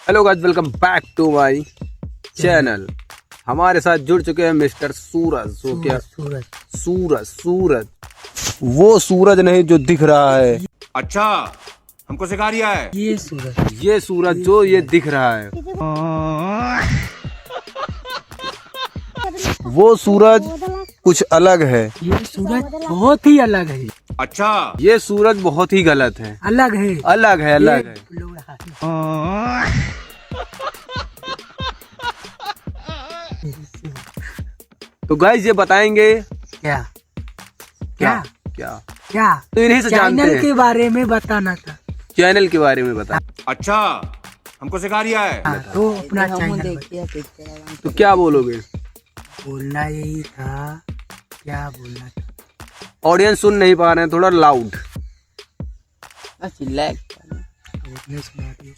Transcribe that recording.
Hello guys, welcome back to my channel. हमारे साथ जुड़ चुके हैं मिस्टर सूरज। सूरज वो सूरज नहीं जो दिख रहा है। अच्छा, हमको सिखा रिया है ये सूरज जो ये दिख रहा है, वो सूरज कुछ अलग है। ये सूरज बहुत ही अलग है। अच्छा, ये सूरज बहुत ही गलत है। अलग है। अलग है। तो गाइस ये बताएंगे क्या क्या क्या क्या तो इन्हीं से जानते चैनल हैं। के बारे में बताना था। चैनल के बारे में बता। अच्छा, हमको सिखा रिया है। तो अपना चैनल तो क्या बोलोगे? बोलना यही था। क्या बोलना था? ऑडियंस सुन नहीं पा रहे हैं, थोड़ा लाउड। नहीं सुना रही है।